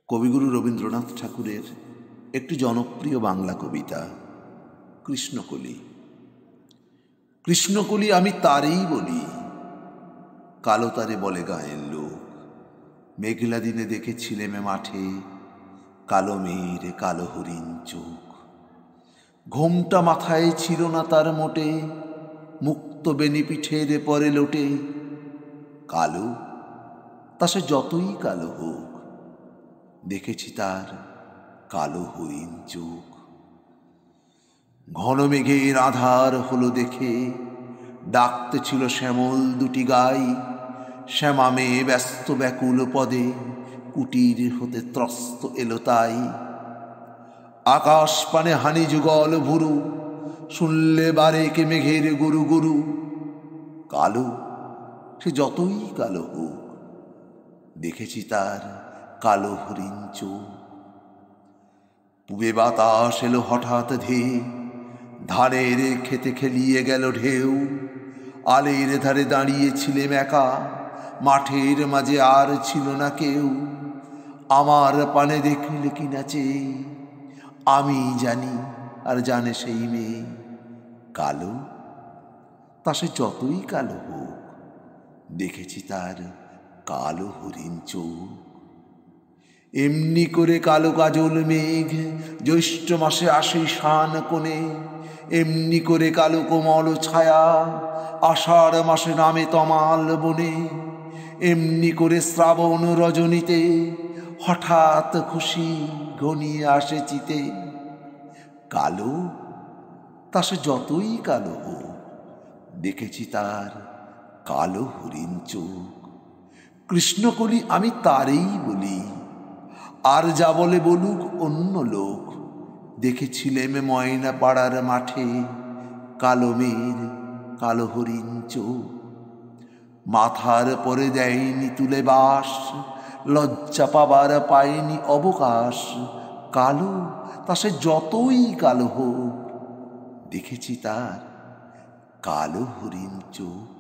কবিগুরু রবীন্দ্রনাথ ঠাকুরের একটি জনপ্রিয় বাংলা কবিতা কৃষ্ণকলি। কৃষ্ণকলি আমি তারেই বলি, কালো তারে বলে গায়ের লোক। মেঘলা দিনে দেখেছিলেম মাঠে, কালো মেয়ের কালো হরিণ চোখ। ঘোমটা মাথায় ছিল না তার মোটে, মুক্ত বেনি পিঠের পরে লোটে। কালো তা সে যতই কালো হোক, দেখেছি তার কালো হরিণ চোখ। ঘন মেঘের আধার হলো দেখে, ডাকতে ছিল শ্যামল দুটি গাই। শ্যামা মেয়ে ব্যস্ত ব্যাকুল পদে, কুটির হতে ত্রস্ত এলো তাই। আকাশ পানে হানি যুগল ভুরু, শুনলে বারেকে মেঘের গুরু গুরু। কালো সে যতই কালো হোক, দেখেছি তার কালো হরিণ চোখ। পুবে বাতাস এলো হঠাৎ ধেয়ে, ধানের খেতে খেলিয়ে গেল ঢেউ। আলের ধারে দাঁড়িয়েছিলেম একা, মাঠের মাঝে আর ছিল না কেউ। আমার পানে দেখলে কি নাচে, আমি জানি আর জানে সেই মেয়ে। কালো তা সে যতই কালো হোক, দেখেছি তার কালো হরিণ চোখ। এমনি করে কালো কাজল মেঘ জ্যৈষ্ঠ মাসে আসে শান কোণে। এমনি করে কালো কোমল ছায়া আষাঢ় মাসে নামে তমাল বনে। এমনি করে শ্রাবণ রজনীতে হঠাৎ খুশি ঘনিয়ে আসে চিতে। কালো তা সে যতই কালো হোক, দেখেছি তার কালো হরিণ চোখ। কৃষ্ণকলি আমি তারেই বলি, আর যা বলে বলুক অন্য লোক। দেখেছিলেম ময়না পাড়ার মাঠে, কালো মেয়ের কালো হরিণ চোখ। মাথার পরে দেয়নি তুলে বাস, লজ্জা পাবার পায়নি অবকাশ। কালো তা সে যতই কালো হোক, দেখেছি তার কালো হরিণ চোখ।